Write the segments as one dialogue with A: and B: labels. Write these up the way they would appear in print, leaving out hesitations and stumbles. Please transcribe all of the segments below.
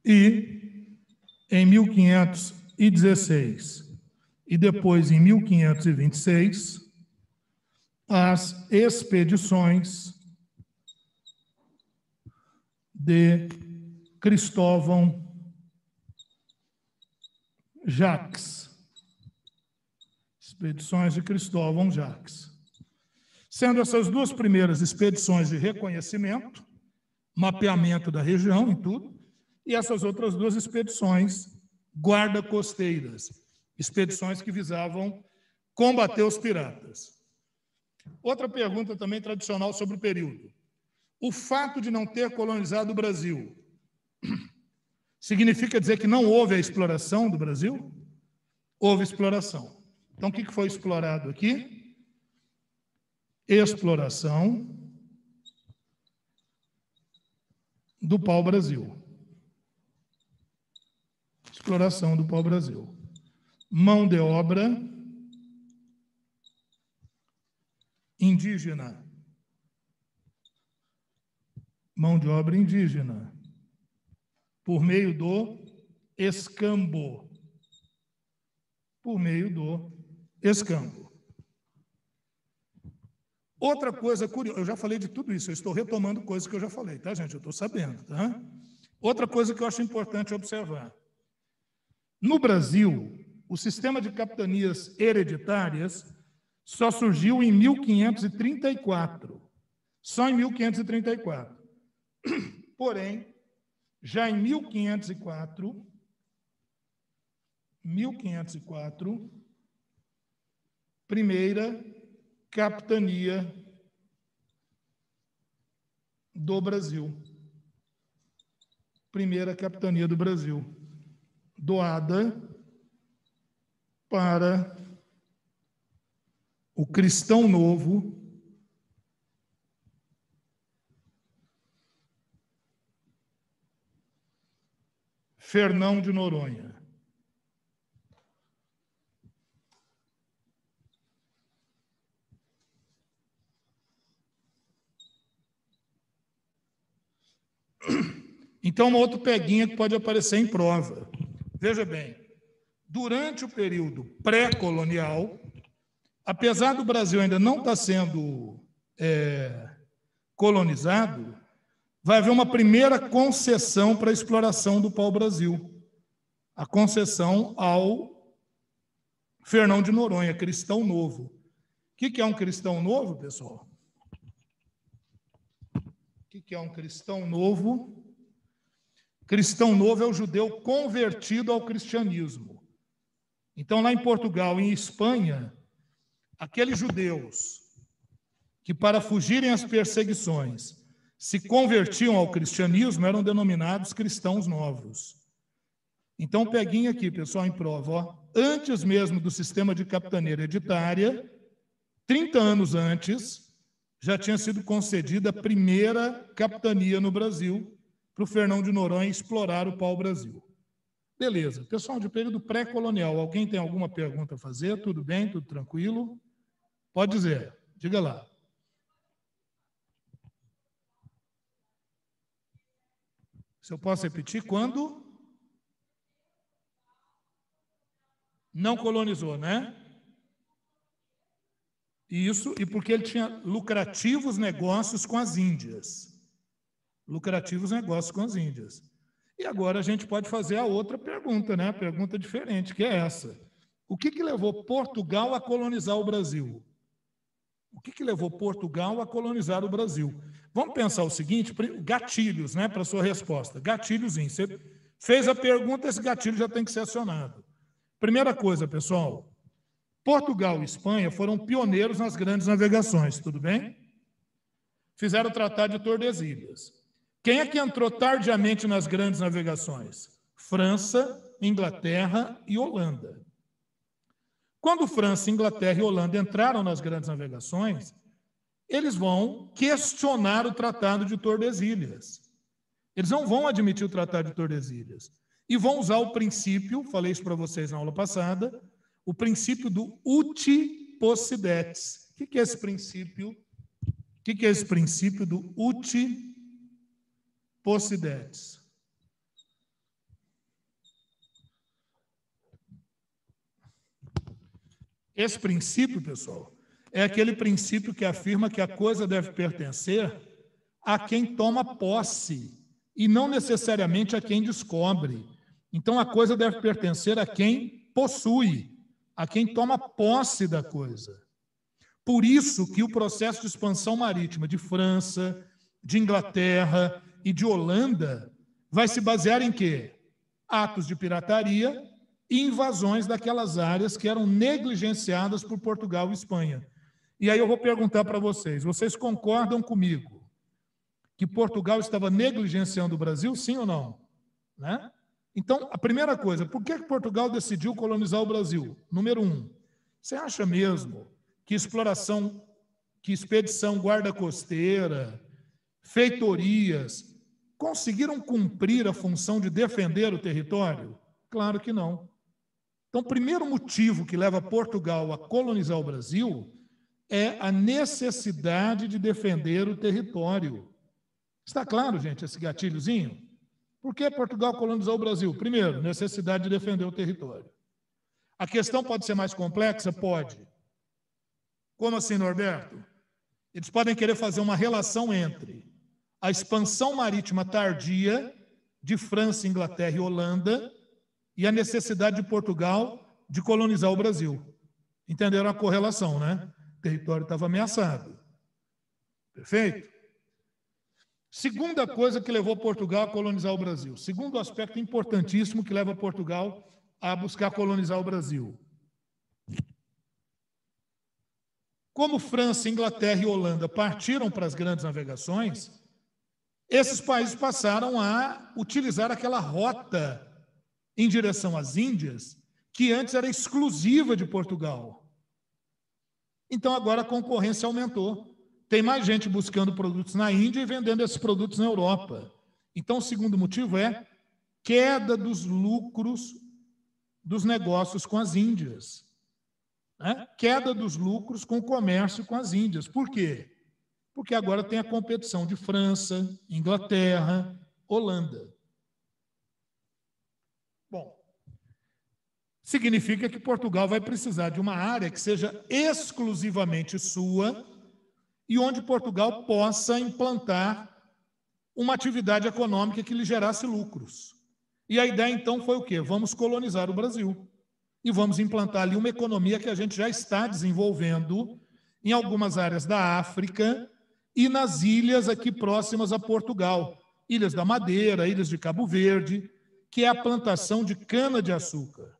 A: E em 1516 e depois em 1526, as expedições de Cristóvão Jacques. Expedições de Cristóvão Jacques. Sendo essas duas primeiras expedições de reconhecimento, mapeamento da região e tudo, e essas outras duas expedições guarda-costeiras, expedições que visavam combater os piratas. Outra pergunta também tradicional sobre o período. O fato de não ter colonizado o Brasil significa dizer que não houve a exploração do Brasil? Houve exploração. Então, o que foi explorado aqui? Exploração do pau-brasil. Exploração do pau-brasil. Mão de obra indígena. Mão de obra indígena. Por meio do escambo. Por meio do escambo. Outra coisa curiosa, eu já falei de tudo isso, eu estou retomando coisas que eu já falei, tá, gente? Eu estou sabendo, tá? Outra coisa que eu acho importante observar. No Brasil, o sistema de capitanias hereditárias só surgiu em 1534. Só em 1534. Porém, já em 1504, primeira capitania do Brasil. Primeira capitania do Brasil. Doada para o cristão novo Fernão de Noronha. Então, uma outra peguinha que pode aparecer em prova. Veja bem, durante o período pré-colonial, apesar do Brasil ainda não estar sendo colonizado, vai haver uma primeira concessão para a exploração do pau-brasil. A concessão ao Fernão de Noronha, cristão novo. O que é um cristão novo, pessoal? O que é um cristão novo? Cristão novo é o judeu convertido ao cristianismo. Então, lá em Portugal e em Espanha, aqueles judeus que, para fugirem às perseguições, se convertiam ao cristianismo, eram denominados cristãos novos. Então, peguem aqui, pessoal, em prova. Ó. Antes mesmo do sistema de capitania hereditária, 30 anos antes, já tinha sido concedida a primeira capitania no Brasil para o Fernão de Noronha explorar o pau-brasil. Beleza. Pessoal, de período pré-colonial, alguém tem alguma pergunta a fazer? Tudo bem? Tudo tranquilo? Pode dizer. Diga lá. Se eu posso repetir, quando não colonizou, né? Isso, e porque ele tinha lucrativos negócios com as Índias. Lucrativos negócios com as Índias. E agora a gente pode fazer a outra pergunta, né? A pergunta diferente, que é essa. O que levou Portugal a colonizar o Brasil? O que levou Portugal a colonizar o Brasil? Vamos pensar o seguinte, gatilhos, né, para a sua resposta. Gatilhozinho. Você fez a pergunta, esse gatilho já tem que ser acionado. Primeira coisa, pessoal, Portugal e Espanha foram pioneiros nas grandes navegações, tudo bem? Fizeram o Tratado de Tordesilhas. Quem é que entrou tardiamente nas grandes navegações? França, Inglaterra e Holanda. Quando França, Inglaterra e Holanda entraram nas grandes navegações, eles vão questionar o Tratado de Tordesilhas. Eles não vão admitir o Tratado de Tordesilhas. E vão usar o princípio, falei isso para vocês na aula passada, o princípio do uti possidetis. O que é esse princípio? O que é esse princípio do uti possidetis? Esse princípio, pessoal, é aquele princípio que afirma que a coisa deve pertencer a quem toma posse e não necessariamente a quem descobre. Então, a coisa deve pertencer a quem possui, a quem toma posse da coisa. Por isso que o processo de expansão marítima de França, de Inglaterra e de Holanda vai se basear em quê? Atos de pirataria e invasões daquelas áreas que eram negligenciadas por Portugal e Espanha. E aí eu vou perguntar para vocês, vocês concordam comigo que Portugal estava negligenciando o Brasil, sim ou não? Né? Então, a primeira coisa, por que Portugal decidiu colonizar o Brasil? Número 1, você acha mesmo que exploração, que expedição guarda-costeira, feitorias, conseguiram cumprir a função de defender o território? Claro que não. Então, o primeiro motivo que leva Portugal a colonizar o Brasil é a necessidade de defender o território. Está claro, gente, esse gatilhozinho? Por que Portugal colonizou o Brasil? Primeiro, necessidade de defender o território. A questão pode ser mais complexa? Pode. Como assim, Norberto? Eles podem querer fazer uma relação entre a expansão marítima tardia de França, Inglaterra e Holanda e a necessidade de Portugal de colonizar o Brasil. Entenderam a correlação, né? O território estava ameaçado. Perfeito? Segunda coisa que levou Portugal a colonizar o Brasil. Segundo aspecto importantíssimo que leva Portugal a buscar colonizar o Brasil. Como França, Inglaterra e Holanda partiram para as grandes navegações, esses países passaram a utilizar aquela rota em direção às Índias, que antes era exclusiva de Portugal. Então, agora a concorrência aumentou. Tem mais gente buscando produtos na Índia e vendendo esses produtos na Europa. Então, o segundo motivo é queda dos lucros dos negócios com as Índias. Né? Queda dos lucros com o comércio com as Índias. Por quê? Porque agora tem a competição de França, Inglaterra, Holanda. Bom, significa que Portugal vai precisar de uma área que seja exclusivamente sua e onde Portugal possa implantar uma atividade econômica que lhe gerasse lucros. E a ideia, então, foi o quê? Vamos colonizar o Brasil. E vamos implantar ali uma economia que a gente já está desenvolvendo em algumas áreas da África e nas ilhas aqui próximas a Portugal. Ilhas da Madeira, ilhas de Cabo Verde, que é a plantação de cana-de-açúcar.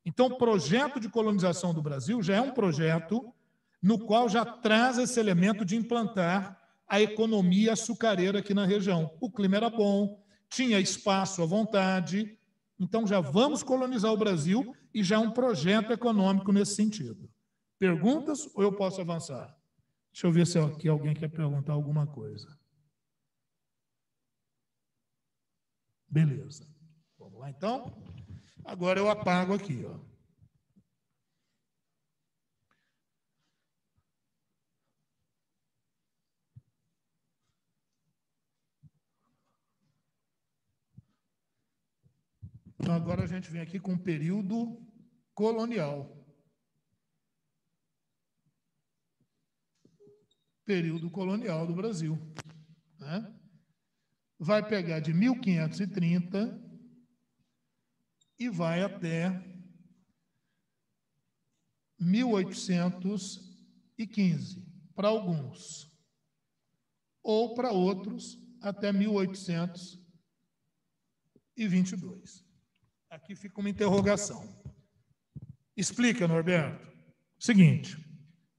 A: Então, o projeto de colonização do Brasil já é um projeto no qual já traz esse elemento de implantar a economia açucareira aqui na região. O clima era bom, tinha espaço à vontade, então já vamos colonizar o Brasil e já é um projeto econômico nesse sentido. Perguntas ou eu posso avançar? Deixa eu ver se aqui alguém quer perguntar alguma coisa. Beleza. Vamos lá, então? Agora eu apago aqui, ó. Então, agora a gente vem aqui com o período colonial. Período colonial do Brasil. Né? Vai pegar de 1530 e vai até 1815, para alguns. Ou para outros, até 1822. Aqui fica uma interrogação. Explica, Norberto. Seguinte,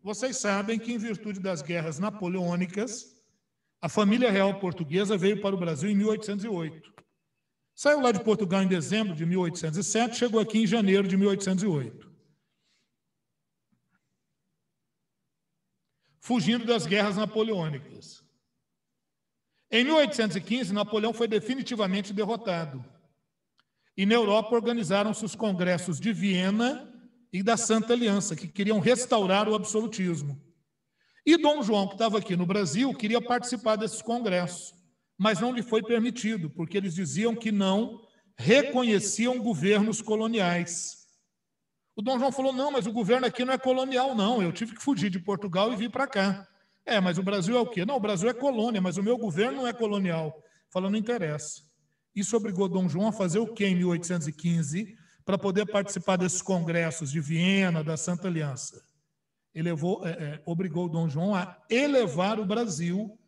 A: vocês sabem que, em virtude das guerras napoleônicas, a família real portuguesa veio para o Brasil em 1808. Saiu lá de Portugal em dezembro de 1807, chegou aqui em janeiro de 1808. Fugindo das guerras napoleônicas. Em 1815, Napoleão foi definitivamente derrotado. E na Europa organizaram-se os congressos de Viena e da Santa Aliança, que queriam restaurar o absolutismo. E Dom João, que estava aqui no Brasil, queria participar desses congressos, mas não lhe foi permitido, porque eles diziam que não reconheciam governos coloniais. O Dom João falou, não, mas o governo aqui não é colonial, não. Eu tive que fugir de Portugal e vir para cá. Mas o Brasil é o quê? Não, o Brasil é colônia, mas o meu governo não é colonial. Falou, não interessa. Isso obrigou Dom João a fazer o quê em 1815 para poder participar desses congressos de Viena, da Santa Aliança? Obrigou Dom João a elevar o Brasil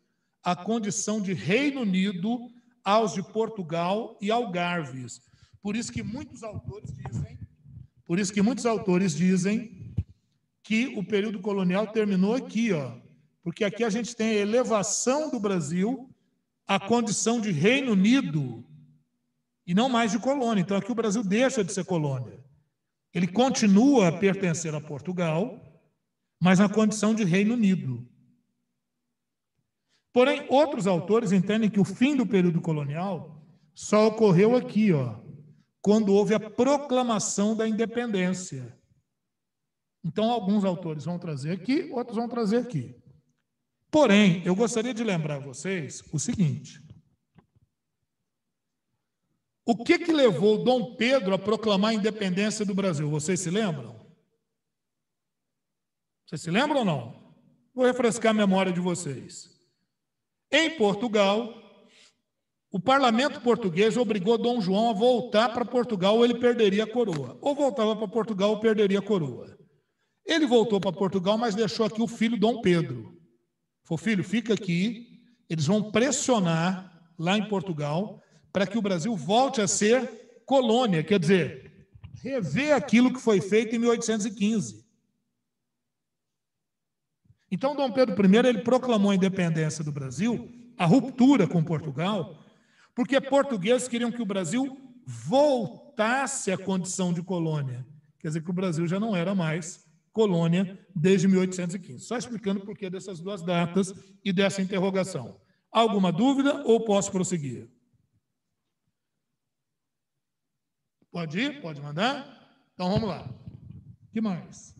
A: à condição de Reino Unido aos de Portugal e Algarves. Por isso que muitos autores dizem que o período colonial terminou aqui, porque aqui a gente tem a elevação do Brasil à condição de Reino Unido e não mais de colônia. Então, aqui o Brasil deixa de ser colônia. Ele continua a pertencer a Portugal, mas na condição de Reino Unido. Porém, outros autores entendem que o fim do período colonial só ocorreu aqui, quando houve a proclamação da independência. Então, alguns autores vão trazer aqui, outros vão trazer aqui. Porém, eu gostaria de lembrar a vocês o seguinte. O que levou Dom Pedro a proclamar a independência do Brasil? Vocês se lembram? Vocês se lembram ou não? Vou refrescar a memória de vocês. Em Portugal, o parlamento português obrigou Dom João a voltar para Portugal ou ele perderia a coroa. Ou voltava para Portugal ou perderia a coroa. Ele voltou para Portugal, mas deixou aqui o filho Dom Pedro. Falou, filho, fica aqui, eles vão pressionar lá em Portugal para que o Brasil volte a ser colônia, quer dizer, rever aquilo que foi feito em 1815. Então, Dom Pedro I, ele proclamou a independência do Brasil, a ruptura com Portugal, porque portugueses queriam que o Brasil voltasse à condição de colônia. Quer dizer, que o Brasil já não era mais colônia desde 1815. Só explicando o porquê dessas duas datas e dessa interrogação. Alguma dúvida ou posso prosseguir? Pode ir? Pode mandar? Então, vamos lá. O que mais?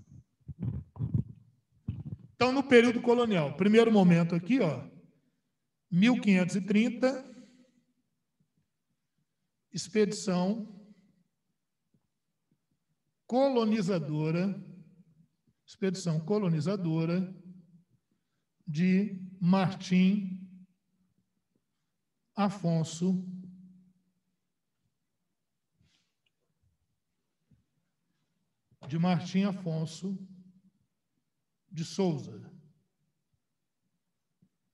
A: Então, no período colonial, primeiro momento aqui, 1530, expedição colonizadora de Martim Afonso de Souza.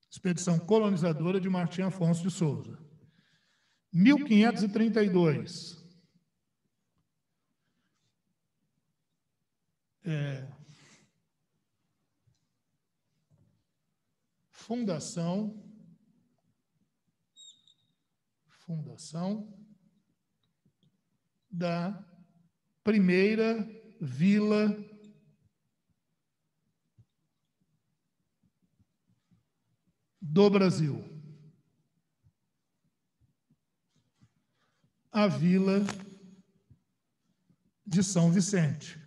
A: Expedição colonizadora de Martim Afonso de Souza. 1532. Fundação da primeira vila do Brasil. A vila de São Vicente.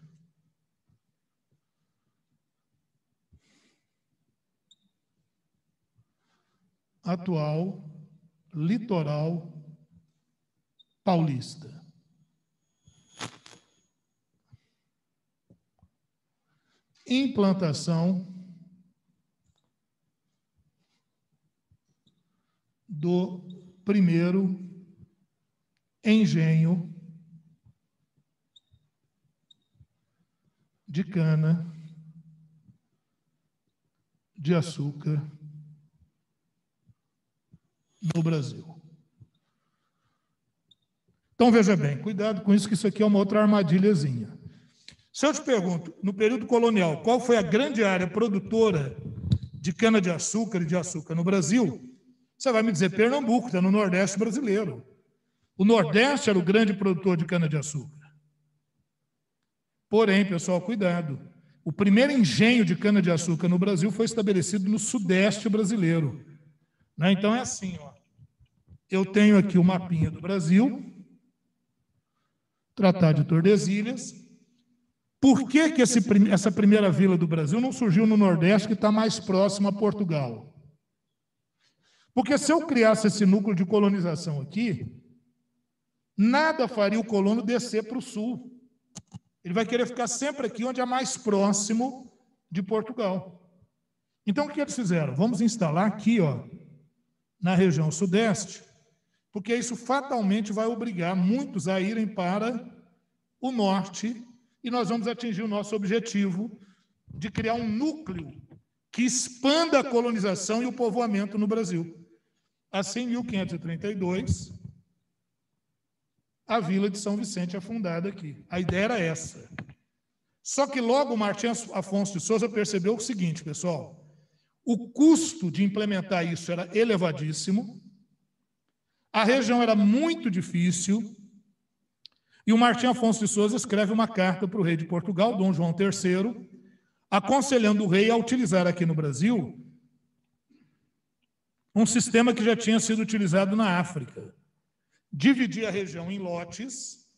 A: Atual litoral paulista. Implantação do primeiro engenho de cana de açúcar no Brasil. Então, veja bem, cuidado com isso, que isso aqui é uma outra armadilhazinha. Se eu te pergunto, no período colonial, qual foi a grande área produtora de cana-de-açúcar e de açúcar no Brasil, você vai me dizer Pernambuco, está no Nordeste brasileiro. O Nordeste era o grande produtor de cana-de-açúcar. Porém, pessoal, cuidado. O primeiro engenho de cana-de-açúcar no Brasil foi estabelecido no Sudeste brasileiro. Então, é assim, eu tenho aqui o mapinha do Brasil, Tratado de Tordesilhas. Por que essa primeira vila do Brasil não surgiu no Nordeste, que está mais próximo a Portugal? Porque se eu criasse esse núcleo de colonização aqui, nada faria o colono descer para o sul. Ele vai querer ficar sempre aqui onde é mais próximo de Portugal. Então, o que eles fizeram? Vamos instalar aqui, ó, na região sudeste, porque isso fatalmente vai obrigar muitos a irem para o norte e nós vamos atingir o nosso objetivo de criar um núcleo que expanda a colonização e o povoamento no Brasil. Assim, em 1532, a Vila de São Vicente é fundada aqui. A ideia era essa. Só que logo o Martim Afonso de Souza percebeu o seguinte, pessoal, o custo de implementar isso era elevadíssimo, a região era muito difícil, e o Martim Afonso de Souza escreve uma carta para o rei de Portugal, Dom João III, aconselhando o rei a utilizar aqui no Brasil um sistema que já tinha sido utilizado na África. Dividir a região em lotes,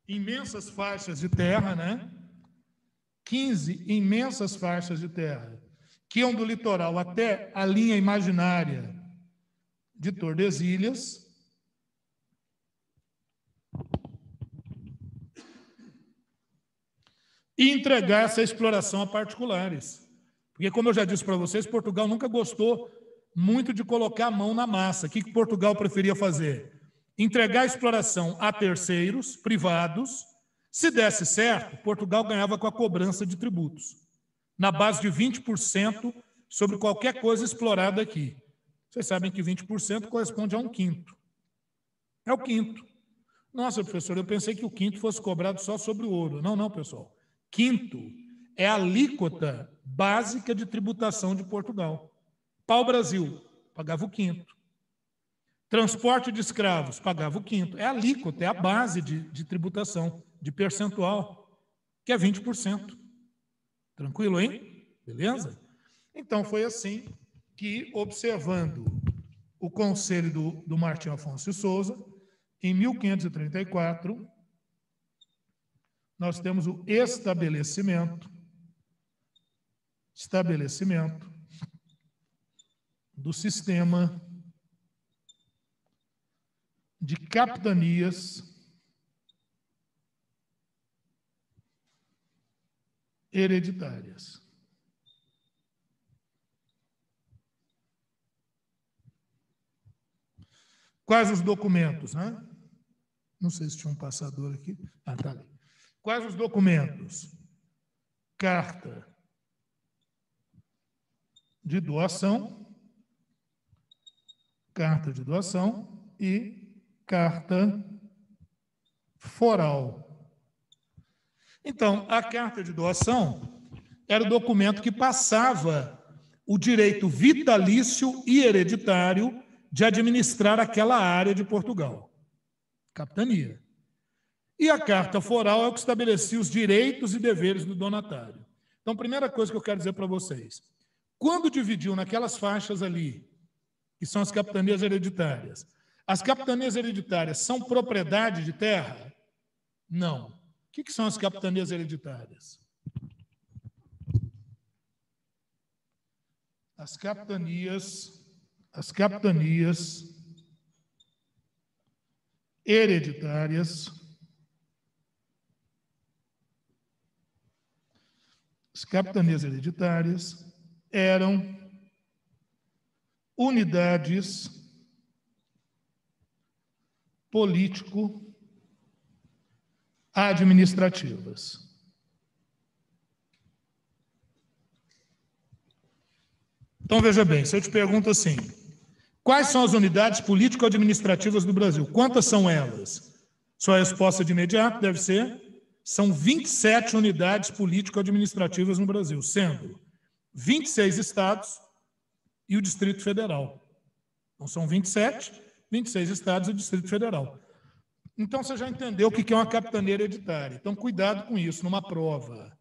A: imensas faixas de terra, né? 15 imensas faixas de terra, que iam do litoral até a linha imaginária de Tordesilhas, e entregar essa exploração a particulares. Porque, como eu já disse para vocês, Portugal nunca gostou muito de colocar a mão na massa. O que Portugal preferia fazer? Entregar a exploração a terceiros, privados. Se desse certo, Portugal ganhava com a cobrança de tributos, na base de 20% sobre qualquer coisa explorada aqui. Vocês sabem que 20% corresponde a 1/5. É o quinto. Nossa, professor, eu pensei que o quinto fosse cobrado só sobre o ouro. Não, não, pessoal. Quinto é a alíquota básica de tributação de Portugal. Pau-Brasil pagava o quinto. Transporte de escravos pagava o quinto. É a alíquota, é a base de tributação, de percentual, que é 20%. Tranquilo, hein? Beleza? Então, foi assim que, observando o conselho do Martim Afonso de Souza, em 1534, nós temos o estabelecimento do sistema de capitanias hereditárias. Quais os documentos, né? Não sei se tinha um passador aqui. Ah, tá ali. Quais os documentos? Carta de doação e carta foral. Então, a carta de doação era o documento que passava o direito vitalício e hereditário de administrar aquela área de Portugal, capitania. E a carta foral é o que estabelecia os direitos e deveres do donatário. Então, primeira coisa que eu quero dizer para vocês, quando dividiu naquelas faixas ali, que são as capitanias hereditárias, as capitanias hereditárias são propriedade de terra? Não. O que são as capitanias hereditárias? As capitanias hereditárias eram unidades político-administrativas. Então, veja bem, se eu te pergunto assim, quais são as unidades político-administrativas do Brasil? Quantas são elas? Sua resposta de imediato deve ser, são 27 unidades político-administrativas no Brasil, sendo 26 estados e o Distrito Federal. Então, são 26 estados e o Distrito Federal. Então, você já entendeu o que é uma capitania hereditária. Então, cuidado com isso, numa prova.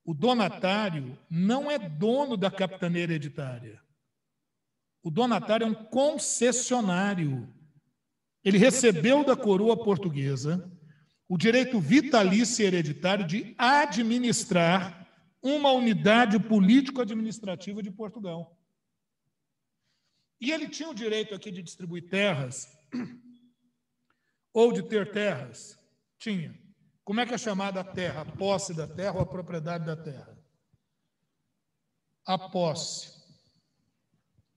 A: O donatário não é dono da capitania hereditária. O donatário é um concessionário. Ele recebeu da coroa portuguesa o direito vitalício e hereditário de administrar uma unidade político-administrativa de Portugal. E ele tinha o direito aqui de distribuir terras ou de ter terras? Tinha. Como é que é chamada a terra? A posse da terra ou a propriedade da terra? A posse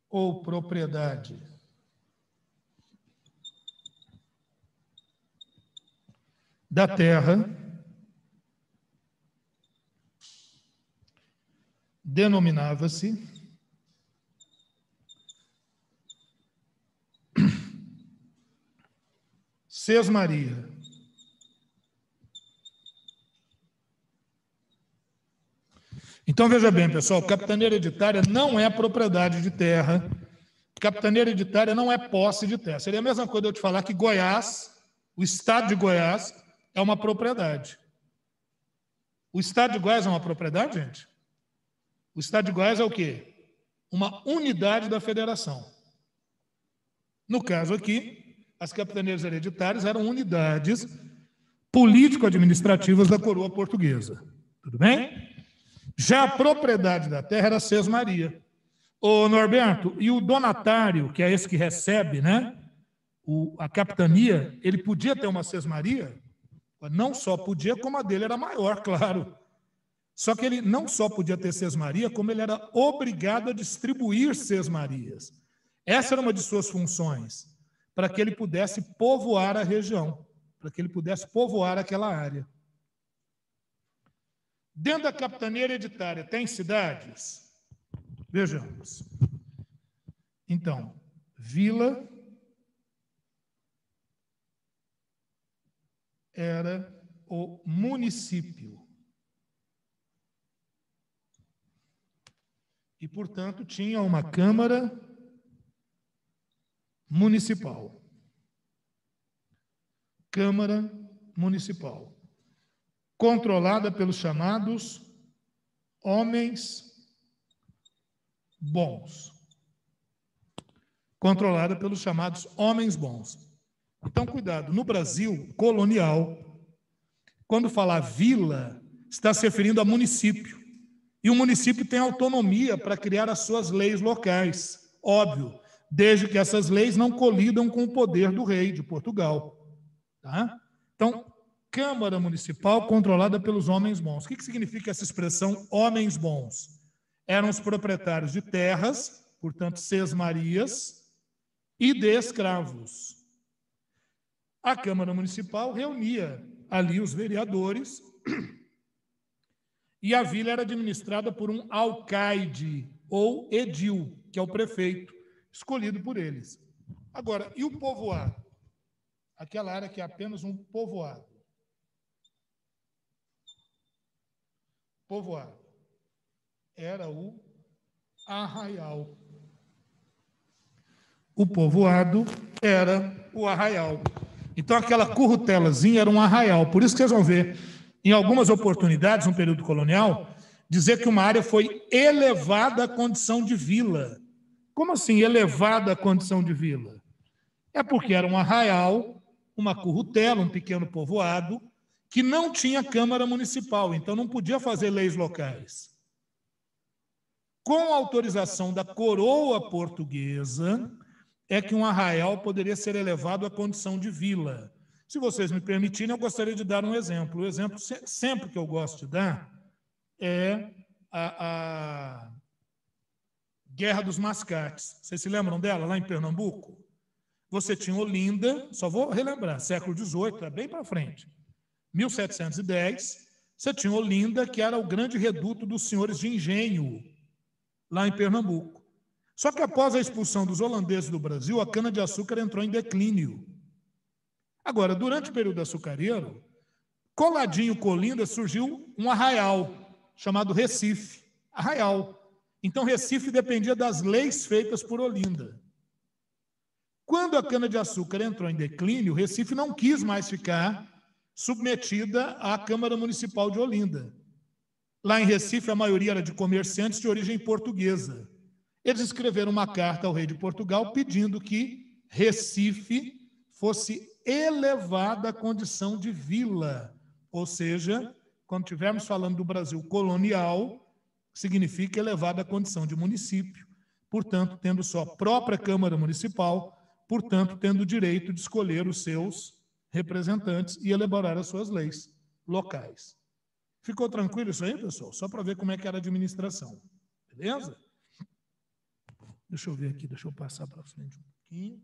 A: ou propriedade da terra denominava-se sesmaria. Então, veja bem, pessoal, capitania hereditária não é propriedade de terra, capitania hereditária não é posse de terra. Seria a mesma coisa eu te falar que Goiás, o estado de Goiás, é uma propriedade. O estado de Goiás é uma propriedade, gente? O estado de Goiás é o quê? Uma unidade da federação. No caso aqui, as capitanias hereditárias eram unidades político-administrativas da coroa portuguesa. Tudo bem? Já a propriedade da terra era sesmaria. Ô, Norberto, e o donatário, que é esse que recebe, né, a capitania, ele podia ter uma sesmaria? Não só podia, como a dele era maior, claro. Só que ele não só podia ter sesmaria, como ele era obrigado a distribuir sesmarias. Essa era uma de suas funções, para que ele pudesse povoar a região, para que ele pudesse povoar aquela área. Dentro da capitania hereditária tem cidades? Vejamos. Então, vila era o município. E, portanto, tinha uma Câmara Municipal. Câmara Municipal. Controlada pelos chamados homens bons. Controlada pelos chamados homens bons. Então, cuidado. No Brasil colonial, quando falar vila, está se referindo a município. E o município tem autonomia para criar as suas leis locais. Óbvio, desde que essas leis não colidam com o poder do rei de Portugal. Tá? Então, Câmara Municipal controlada pelos homens bons. O que significa essa expressão homens bons? Eram os proprietários de terras, portanto, sesmarias, e de escravos. A Câmara Municipal reunia ali os vereadores e a vila era administrada por um alcaide ou edil, que é o prefeito, escolhido por eles. Agora, e o povoado? Aquela área que é apenas um povoado. Povoado. Era o arraial. O povoado era o arraial. Então, aquela currutelazinha era um arraial. Por isso que vocês vão ver, em algumas oportunidades, no período colonial, dizer que uma área foi elevada à condição de vila. Como assim, elevada à condição de vila? É porque era um arraial, uma currutela, um pequeno povoado, que não tinha Câmara Municipal, então não podia fazer leis locais. Com a autorização da coroa portuguesa, é que um arraial poderia ser elevado à condição de vila. Se vocês me permitirem, eu gostaria de dar um exemplo. O exemplo sempre que eu gosto de dar é a Guerra dos Mascates. Vocês se lembram dela, lá em Pernambuco? Você tinha Olinda, só vou relembrar, século XVIII, é bem para frente. 1710, você tinha Olinda, que era o grande reduto dos senhores de engenho, lá em Pernambuco. Só que após a expulsão dos holandeses do Brasil, a cana-de-açúcar entrou em declínio. Agora, durante o período açucareiro, coladinho com Olinda, surgiu um arraial, chamado Recife. Arraial. Então, Recife dependia das leis feitas por Olinda. Quando a cana-de-açúcar entrou em declínio, Recife não quis mais ficar submetida à Câmara Municipal de Olinda. Lá em Recife, a maioria era de comerciantes de origem portuguesa. Eles escreveram uma carta ao rei de Portugal pedindo que Recife fosse elevada à condição de vila. Ou seja, quando estivermos falando do Brasil colonial, significa elevada à condição de município, portanto, tendo sua própria Câmara Municipal, portanto, tendo o direito de escolher os seus representantes e elaborar as suas leis locais. Ficou tranquilo isso aí, pessoal? Só para ver como é que era a administração. Beleza? Deixa eu ver aqui, deixa eu passar para frente um pouquinho.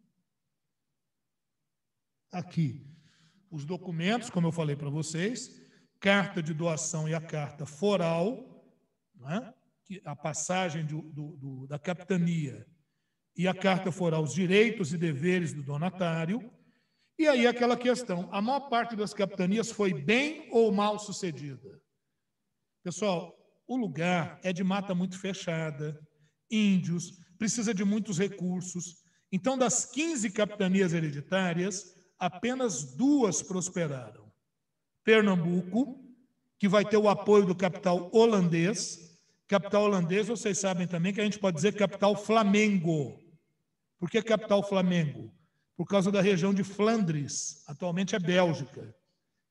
A: Aqui, os documentos, como eu falei para vocês, carta de doação e a carta foral, né? A passagem da capitania e a carta foral, os direitos e deveres do donatário. E aí aquela questão, a maior parte das capitanias foi bem ou mal sucedida? Pessoal, o lugar é de mata muito fechada, índios, precisa de muitos recursos. Então, das 15 capitanias hereditárias, apenas 2 prosperaram. Pernambuco, que vai ter o apoio do capital holandês. Capital holandês, vocês sabem também que a gente pode dizer capital Flamengo. Por que capital Flamengo? Por causa da região de Flandres, atualmente é Bélgica.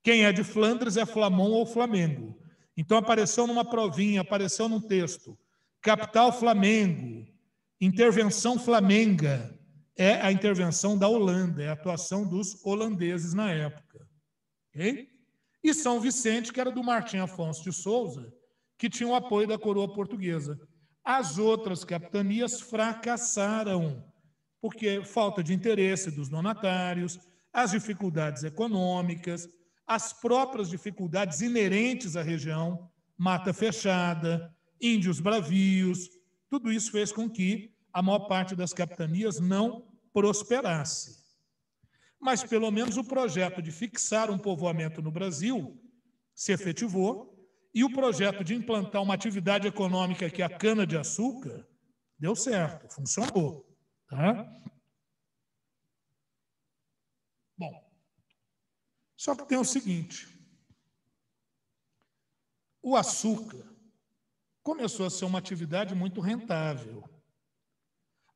A: Quem é de Flandres é Flamon ou Flamengo. Então apareceu numa provinha, apareceu num texto, capital Flamengo, intervenção flamenga, é a intervenção da Holanda, é a atuação dos holandeses na época. Okay? E São Vicente, que era do Martim Afonso de Souza, que tinha o apoio da coroa portuguesa. As outras capitanias fracassaram, porque falta de interesse dos donatários, as dificuldades econômicas, as próprias dificuldades inerentes à região, mata fechada, índios bravios, tudo isso fez com que a maior parte das capitanias não prosperasse. Mas, pelo menos, o projeto de fixar um povoamento no Brasil se efetivou e o projeto de implantar uma atividade econômica que é a cana-de-açúcar deu certo, funcionou. Tá? Bom, só que tem o seguinte, o açúcar começou a ser uma atividade muito rentável.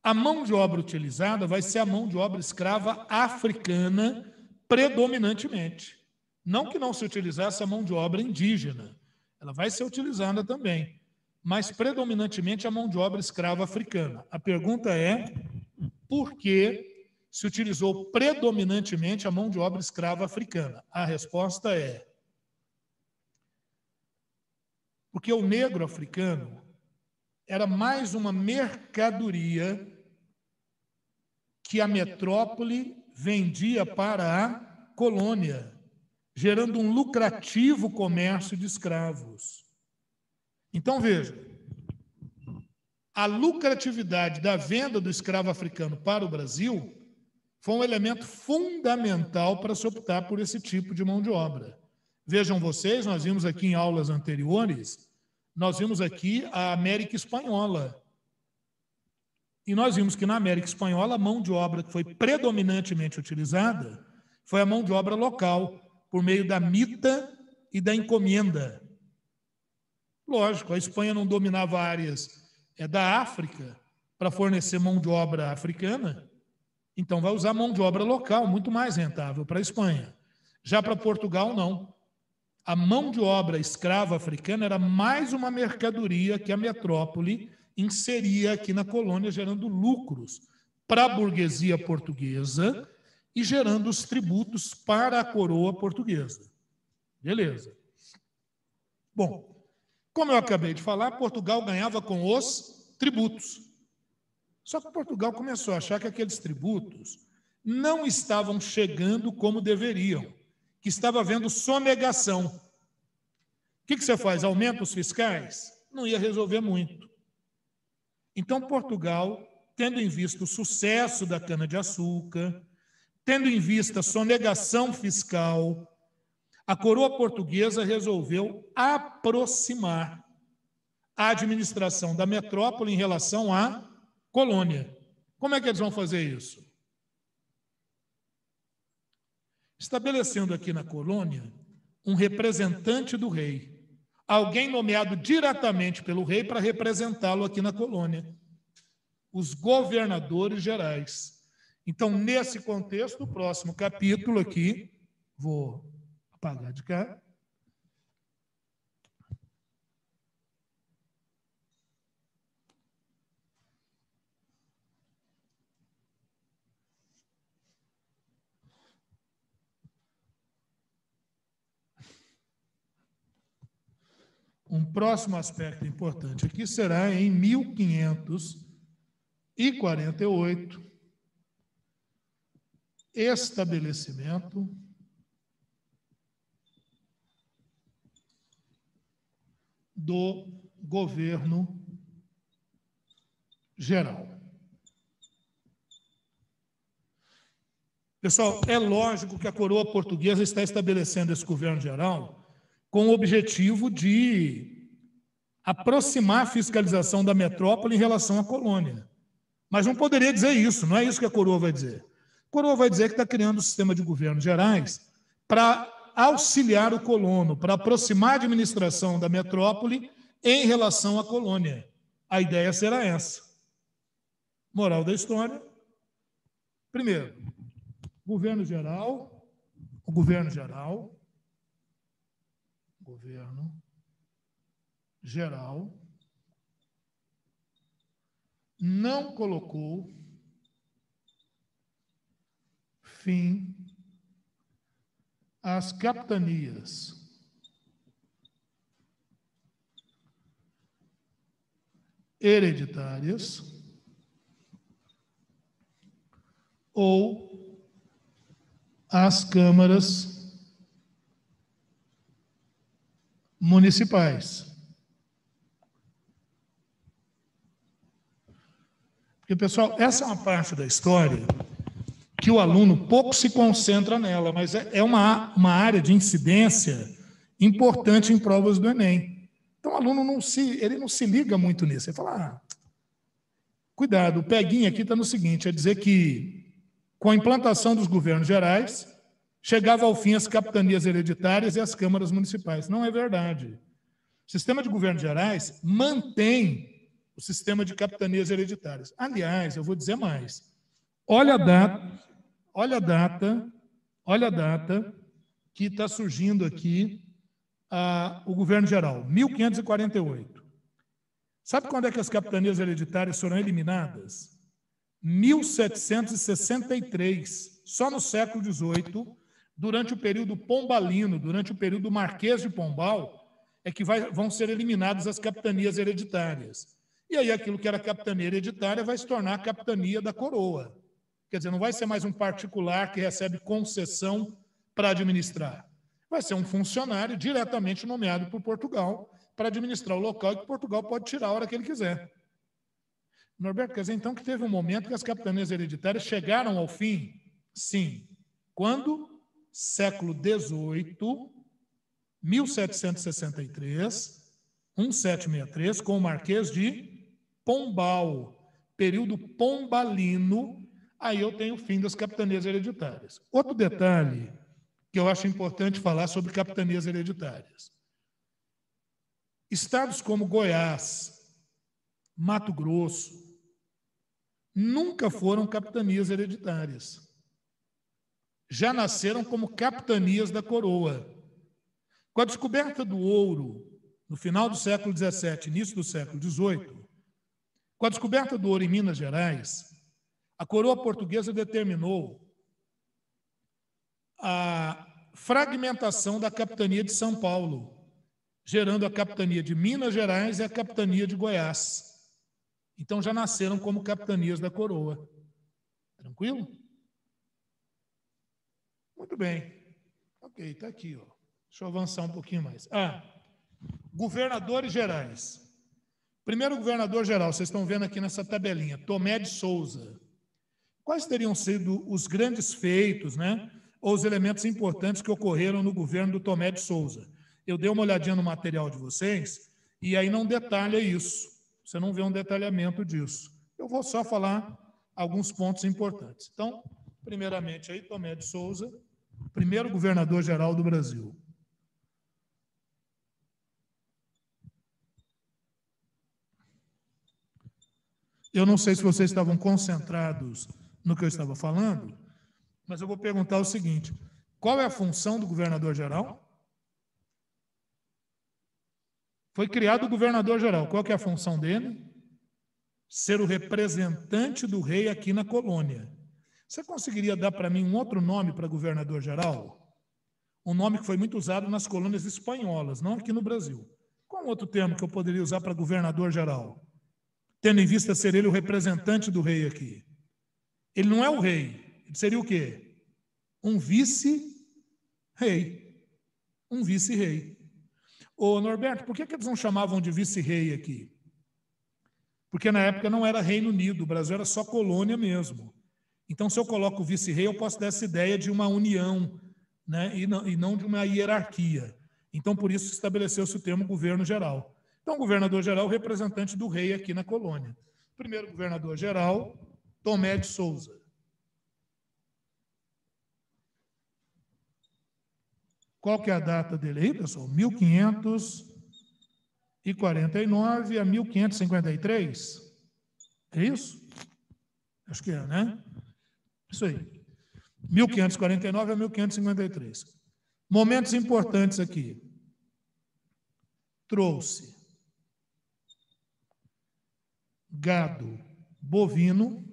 A: A mão de obra utilizada vai ser a mão de obra escrava africana predominantemente. Não que não se utilizasse a mão de obra indígena, ela vai ser utilizada também, mas predominantemente a mão de obra escrava africana. A pergunta é, por que se utilizou predominantemente a mão de obra escrava africana? A resposta é porque o negro africano era mais uma mercadoria que a metrópole vendia para a colônia, gerando um lucrativo comércio de escravos. Então, veja, a lucratividade da venda do escravo africano para o Brasil foi um elemento fundamental para se optar por esse tipo de mão de obra. Vejam vocês, nós vimos aqui em aulas anteriores, nós vimos aqui a América Espanhola. E nós vimos que na América Espanhola a mão de obra que foi predominantemente utilizada foi a mão de obra local, por meio da mita e da encomenda. Lógico, a Espanha não dominava áreas da África para fornecer mão de obra africana, então vai usar mão de obra local, muito mais rentável para a Espanha. Já para Portugal, não. A mão de obra escrava africana era mais uma mercadoria que a metrópole inseria aqui na colônia, gerando lucros para a burguesia portuguesa e gerando os tributos para a coroa portuguesa. Beleza. Bom, como eu acabei de falar, Portugal ganhava com os tributos. Só que Portugal começou a achar que aqueles tributos não estavam chegando como deveriam, que estava havendo sonegação. O que você faz? Aumenta os fiscais? Não ia resolver muito. Então, Portugal, tendo em vista o sucesso da cana-de-açúcar, tendo em vista a sonegação fiscal, a coroa portuguesa resolveu aproximar a administração da metrópole em relação à colônia. Como é que eles vão fazer isso? Estabelecendo aqui na colônia um representante do rei, alguém nomeado diretamente pelo rei para representá-lo aqui na colônia, os governadores gerais. Então, nesse contexto, o próximo capítulo aqui, vou apagar de cá. próximo aspecto importante aqui será em 1548, estabelecimento do governo geral. Pessoal, é lógico que a coroa portuguesa está estabelecendo esse governo geral com o objetivo de aproximar a fiscalização da metrópole em relação à colônia. Mas não poderia dizer isso, não é isso que a coroa vai dizer. A coroa vai dizer que está criando um sistema de governos gerais para auxiliar o colono, para aproximar a administração da metrópole em relação à colônia. A ideia será essa. Moral da história. Primeiro, o governo geral não colocou fim às capitanias hereditárias ou às câmaras municipais. Porque, pessoal, essa é uma parte da história que o aluno pouco se concentra nela, mas é uma área de incidência importante em provas do Enem. Então, o aluno não se liga muito nisso. Ele fala, cuidado, o peguinho aqui está no seguinte, é dizer que, com a implantação dos governos gerais, chegava ao fim as capitanias hereditárias e as câmaras municipais. Não é verdade. O sistema de governos gerais mantém o sistema de capitanias hereditárias. Aliás, eu vou dizer mais. Olha a data que está surgindo aqui o governo geral, 1548. Sabe quando é que as capitanias hereditárias foram eliminadas? 1763, só no século XVIII, durante o período pombalino, durante o período Marquês de Pombal, é que vão ser eliminadas as capitanias hereditárias. E aí aquilo que era capitania hereditária vai se tornar a capitania da coroa. Quer dizer, não vai ser mais um particular que recebe concessão para administrar. Vai ser um funcionário diretamente nomeado por Portugal para administrar o local e que Portugal pode tirar a hora que ele quiser. Norberto, quer dizer, então, que teve um momento que as capitanias hereditárias chegaram ao fim? Sim. Quando? Século XVIII, 1763, 1763, com o Marquês de Pombal, período pombalino, aí eu tenho o fim das capitanias hereditárias. Outro detalhe que eu acho importante falar sobre capitanias hereditárias. Estados como Goiás, Mato Grosso, nunca foram capitanias hereditárias. Já nasceram como capitanias da coroa. Com a descoberta do ouro, no final do século XVII, início do século XVIII, com a descoberta do ouro em Minas Gerais, a coroa portuguesa determinou a fragmentação da capitania de São Paulo, gerando a capitania de Minas Gerais e a capitania de Goiás. Então, já nasceram como capitanias da coroa. Tranquilo? Muito bem. Ok, está aqui. Ó. Deixa eu avançar um pouquinho mais. Governadores gerais. Primeiro governador geral, vocês estão vendo aqui nessa tabelinha, Tomé de Souza. Quais teriam sido os grandes feitos, né, ou os elementos importantes que ocorreram no governo do Tomé de Souza? Eu dei uma olhadinha no material de vocês e aí não detalha isso. Você não vê um detalhamento disso. Eu vou só falar alguns pontos importantes. Então, primeiramente, aí, Tomé de Souza, primeiro governador-geral do Brasil. Eu não sei se vocês estavam concentrados no que eu estava falando, mas eu vou perguntar o seguinte: qual é a função do governador-geral? Foi criado o governador-geral. Qual que é a função dele? Ser o representante do rei aqui na colônia. Você conseguiria dar para mim um outro nome para governador-geral? Um nome que foi muito usado nas colônias espanholas, não aqui no Brasil. Qual Qual é um outro termo que eu poderia usar para governador geral? Tendo em vista ser ele o representante do rei aqui. Ele não é o rei, ele seria o quê? Um vice-rei. Um vice-rei. Ô, Norberto, por que eles não chamavam de vice-rei aqui? Porque na época não era Reino Unido, o Brasil era só colônia mesmo. Então, se eu coloco vice-rei, eu posso dar essa ideia de uma união, né? E não de uma hierarquia. Então, por isso, estabeleceu-se o termo governo geral. Então, o governador geral é o representante do rei aqui na colônia. O primeiro governador geral, Tomé de Souza. Qual que é a data dele aí, pessoal? 1549 a 1553? É isso? Acho que é, né? Isso aí. 1549 a 1553. Momentos importantes aqui. Trouxe gado bovino,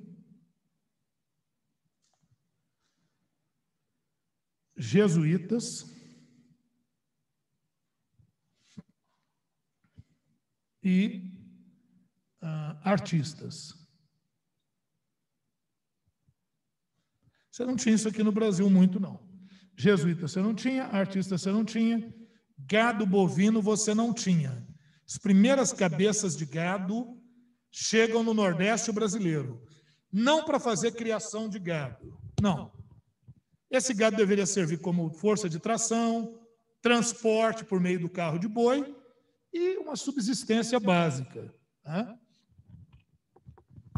A: jesuítas e artistas. Você não tinha isso aqui no Brasil muito, não. Jesuíta você não tinha, artista você não tinha, gado bovino você não tinha. As primeiras cabeças de gado chegam no Nordeste brasileiro. Não para fazer criação de gado, não. Esse gado deveria servir como força de tração, transporte por meio do carro de boi e uma subsistência básica. Tá?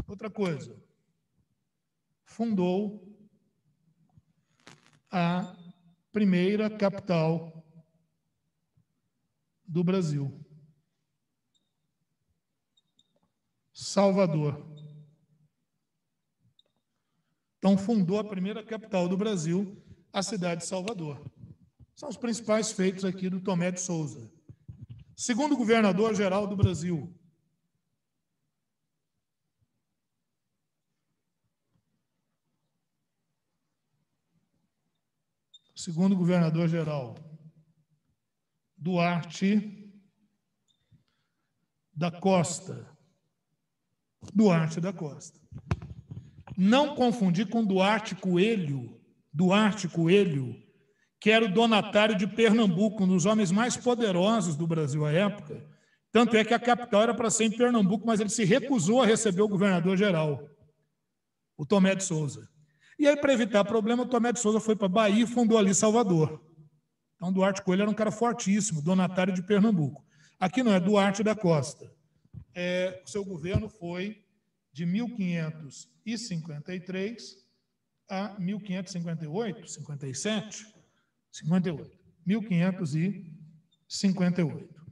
A: Outra coisa, fundou a primeira capital do Brasil, Salvador. Então, fundou a primeira capital do Brasil, a cidade de Salvador. São os principais feitos aqui do Tomé de Souza. Segundo governador-geral do Brasil. Segundo governador-geral, Duarte da Costa. Duarte da Costa. Não confundir com Duarte Coelho. Duarte Coelho, que era o donatário de Pernambuco, um dos homens mais poderosos do Brasil à época. Tanto é que a capital era para ser em Pernambuco, mas ele se recusou a receber o governador-geral, o Tomé de Souza. E aí, para evitar problema, o Tomé de Souza foi para a Bahia e fundou ali Salvador. Então, Duarte Coelho era um cara fortíssimo, donatário de Pernambuco. Aqui não é Duarte da Costa. O seu governo foi de 1553 a 1558, 57, 58, 1558.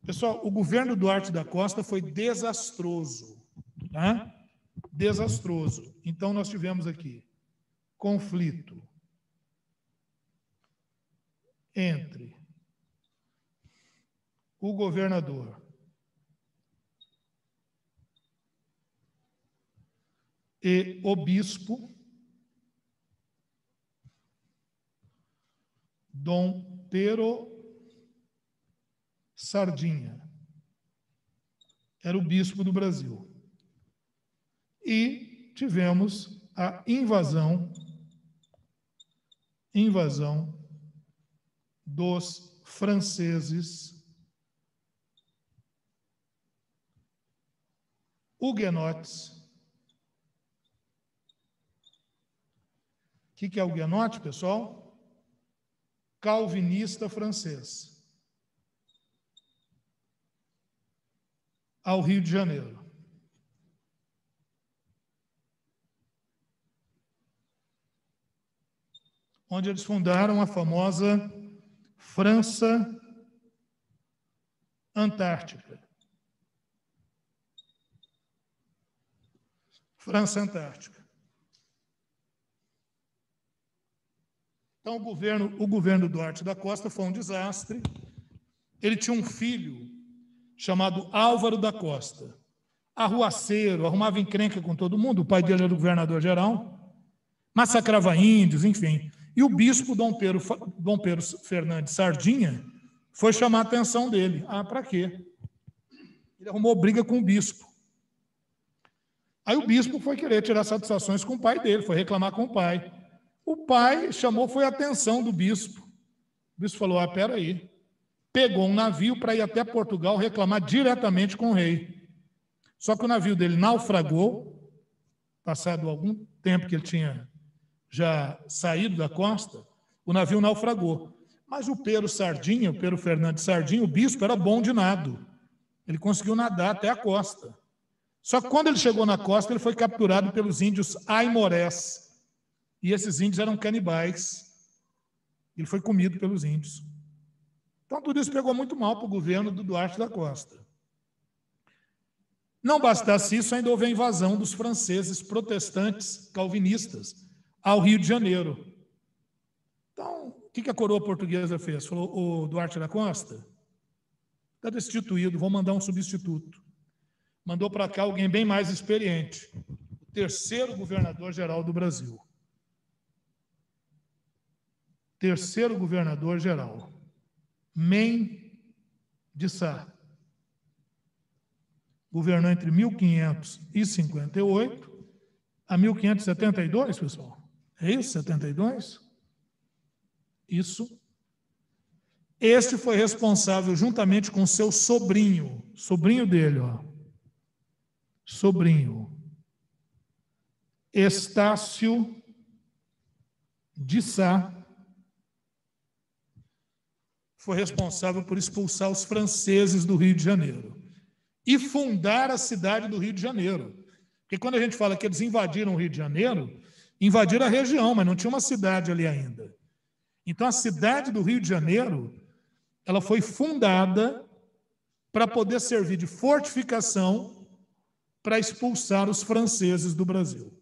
A: Pessoal, o governo Duarte da Costa foi desastroso, tá? Desastroso. Então, nós tivemos aqui conflito entre o governador e o bispo Dom Pero Sardinha. Era o bispo do Brasil. E tivemos a invasão dos franceses huguenotes. O que é huguenote, pessoal? Calvinista francês. Ao Rio de Janeiro. Onde eles fundaram a famosa França Antártica. França Antártica. Então, o governo Duarte da Costa foi um desastre. Ele tinha um filho chamado Álvaro da Costa, arruaceiro, arrumava encrenca com todo mundo, o pai dele era o governador-geral, massacrava índios, enfim. E o bispo Dom Pero Fernandes Sardinha foi chamar a atenção dele. Ah, para quê? Ele arrumou briga com o bispo. Aí o bispo foi querer tirar satisfações com o pai dele, foi reclamar com o pai. O pai chamou, foi a atenção do bispo. O bispo falou, peraí. Pegou um navio para ir até Portugal reclamar diretamente com o rei. Só que o navio dele naufragou, passado algum tempo que ele tinha já saído da costa, o navio naufragou. Mas o Pero Sardinha, o Pero Fernandes Sardinha, o bispo, era bom de nado. Ele conseguiu nadar até a costa. Só que quando ele chegou na costa, ele foi capturado pelos índios aimorés. E esses índios eram canibais. Ele foi comido pelos índios. Então, tudo isso pegou muito mal para o governo do Duarte da Costa. Não bastasse isso, ainda houve a invasão dos franceses protestantes calvinistas ao Rio de Janeiro. Então, o que a coroa portuguesa fez? Falou, o Duarte da Costa está destituído, vou mandar um substituto. Mandou para cá alguém bem mais experiente, o terceiro governador-geral do Brasil. Terceiro governador-geral, Men de Sá. Governou entre 1558 a 1572, pessoal. É isso? 72? Isso. Este foi responsável, juntamente com seu sobrinho dele, sobrinho, Estácio de Sá, foi responsável por expulsar os franceses do Rio de Janeiro e fundar a cidade do Rio de Janeiro. Porque quando a gente fala que eles invadiram o Rio de Janeiro, invadiram a região, mas não tinha uma cidade ali ainda. Então, a cidade do Rio de Janeiro, ela foi fundada para poder servir de fortificação para expulsar os franceses do Brasil.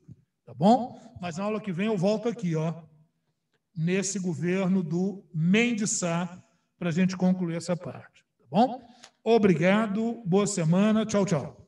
A: Tá bom? Mas na aula que vem eu volto aqui, nesse governo do Men de Sá, para a gente concluir essa parte. Tá bom? Obrigado, boa semana, tchau, tchau.